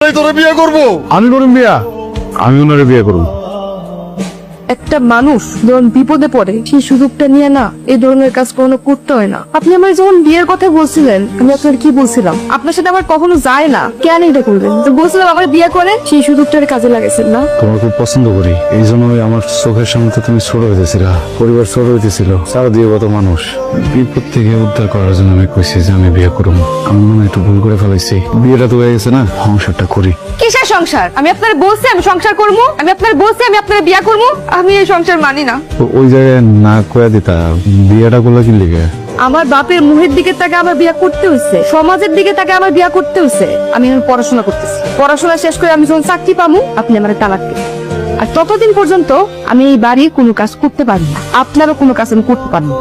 তোরে বিয়ে করবো। আমি করুন বিয়া, আমি ওনারে বিয়ে করবো। একটা মানুষ যখন বিপদে পড়ে সেই সুযোগটা নিয়ে না এই ধরনের কাজ কখনো করতে হয় না। আপনি আমার যখন বিয়ের কথা বলছিলেন আমি আপনার কি বলছিলাম, আপনার সাথে আমার কখনো যায় না, কেন এটা করবেন? তো বলছিলাম আমার বিয়ে করে সেই সুযোগটার কাজে লাগাইছেন না। তোমার খুব পছন্দ করি, এই জন্যই আমার চোখের সামনে তো তুমি ছোট হইতেছিলা, পরিবার ছোট হইতেছিল, সারা দিয়ে কত মানুষ বিপদ থেকে উদ্ধার করার জন্য আমি কইছি যে আমি বিয়ে করবো। আমি মনে হয় একটু ভুল করে ফেলাইছি, বিয়েটা তো হয়ে গেছে না, সংসারটা করি। কিসের সংসার? আমি আপনার বলছি আমি সংসার করবো, আমি আপনার বলছি আমি আপনার বিয়ে করবো। আমি এই সংসার মানি না। ওই জায়গায় না কয়া দিতা, বিয়েটা করলে কি লিখে? আমার বাপের মুহের দিকে তাকে আমার বিয়ে করতে হয়েছে, সমাজের দিকে তাকে আমার বিয়ে করতে হয়েছে। আমি এখন পড়াশোনা করতেছি, পড়াশোনা শেষ করে আমি যখন চাকরি পাবো আপনি আমার তালাক দিবেন। আর ততদিন পর্যন্ত আমি এই বাড়ির কোনো কাজ করতে পারি না, আপনারও কোনো কাজ আমি করতে পারি না।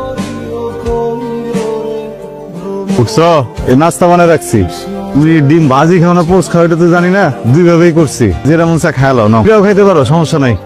উঠছো, এই নাস্তা বানায় রাখছি। তুমি ডিম ভাজি খাও না পোস্ট খাও এটা তো জানি না, দুই ভাবেই করছি, যেটা মন চা খাই লাও না, খাইতে পারো, সমস্যা নাই।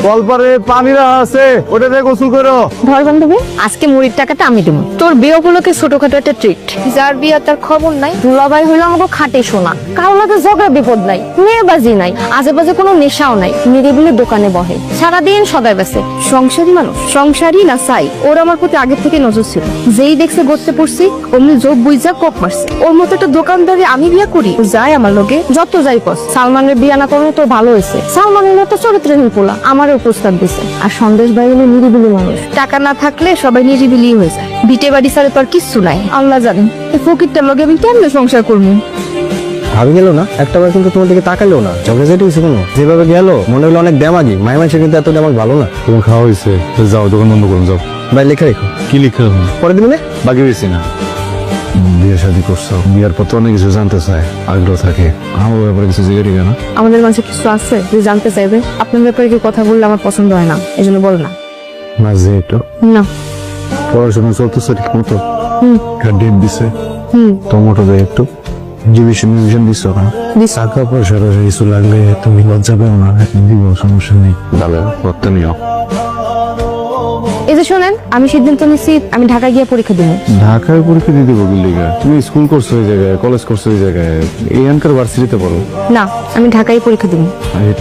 কলপারে পানি রাখা আছে, ওটা দিয়ে গোসল করো। ধর বান্ধবী, আজকে মুড়ির টাকাটা আমি দেবো। তোর বিয়ে উপলক্ষে ছোটখাটো একটা ট্রিট। যার বিয়ে তার খবর নাই, দুলাভাই হইলো আমাকে খাটে শোনা, কারো লাগে ঝগড়া বিপদ নাই, মেয়েবাজি নাই, আজে বাজে কোনো নেশাও নাই, নিরিবিলি দোকানে বহে, সারাদিন সদাই বেসে। সংসারী মানুষ, সংসারী না চাই। ওর আমার প্রতি আগে থেকে নজর ছিল, যেই দেখছে গড়তে পড়ছি অমনি যোগ বুঝা কোপ মারছে। ওর মতো একটা দোকানদারি আমি বিয়ে করি? যাই আমার লোকে যত যাই কস, সালমানের বিয়ে না করলে তো ভালো হয়েছে। সালমানের মতো চরিত্রহীন পোলা আমারও প্রস্তাব দিছে। আর সন্দেশ ভাই হলো নিরিবিলি মানুষ, টাকা না থাকলে সবাই নিরিবিলি হয়ে যায়, বিটে বাড়ি ছাড়া তো আর কিচ্ছু নাই। আল্লাহ জানেন এই ফকিরটার লগে আমি কেমনে সংসার করবো। ভাবি গেল না, একটা বার কিন্তু তোমার দিকে তাকালো না, ঝগড়া যেটা হয়েছে কোনো, যেভাবে গেল মনে হলো অনেক ড্যামাগি। মাই মানুষের কিন্তু এত ড্যামাগ ভালো না। তোমার খাওয়া হয়েছে, যাও দোকান বন্ধ করুন, যাও। ভাই লেখা রেখো, কি লিখে রাখুন? পরে দিবি না? বাকি বেশি না। বিয়ে শাদী করছো, বিয়ার পর তো অনেক কিছু জানতে চায়, আগ্রহ থাকে। আমার ব্যাপারে কিছু জিজ্ঞেস না। আমাদের মাঝে কিছু আছে যে জানতে চাইবে? আপনার ব্যাপারে কি কথা বললে আমার পছন্দ হয় না, এই জন্য বল না। না যে একটু না। পড়াশোনা চলতেছে ঠিক মতো? ডেট দিছে? হুম। টমেটো দেয় একটু, ডিভিশন দিচ্ছ না? টাকা পয়সার কিছু লাগলে তুমি লজ্জা পেও না, দিব, সমস্যা নেই। তাহলে করতে নিও। এই যে শোনেন, আমি সিদ্ধান্ত নিচ্ছি আমি ঢাকা গিয়ে পরীক্ষা দিব। ঢাকায় পরীক্ষা দিতে বলি লিগা? তুমি স্কুল করছো ওই জায়গায়, কলেজ করছো ওই জায়গায়, এখানকার ভার্সিটিতে পড়ো না, আমি ঢাকায় পরীক্ষা দিব।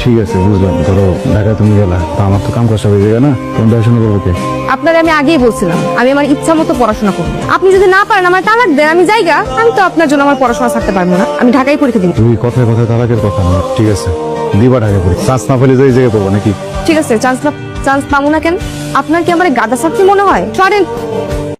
ঠিক আছে বুঝলাম, ধরো ঢাকায় তুমি গেলা, তা আমার তো কাম কষা হয়ে যাবে না, তুমি দেখাশোনা করবো কে? আপনার আমি আগেই বলছিলাম আমি আমার ইচ্ছা মতো পড়াশোনা করবো। আপনি যদি না পারেন আমার তালাক দেন, আমি যাইগা। আমি তো আপনার জন্য আমার পড়াশোনা ছাড়তে পারবো না, আমি ঢাকায় পরীক্ষা দিব। তুমি কথায় কথায় তালাকের কথা না, ঠিক আছে দিবা ঢাকায় পড়ি, চান্স না পেলে যে এই জায়গায় পড়বো নাকি? ঠিক আছে, চান্স পাবো না কেন? আপনার কি আমার গাদা ছাত্রী মনে হয়? সরেন।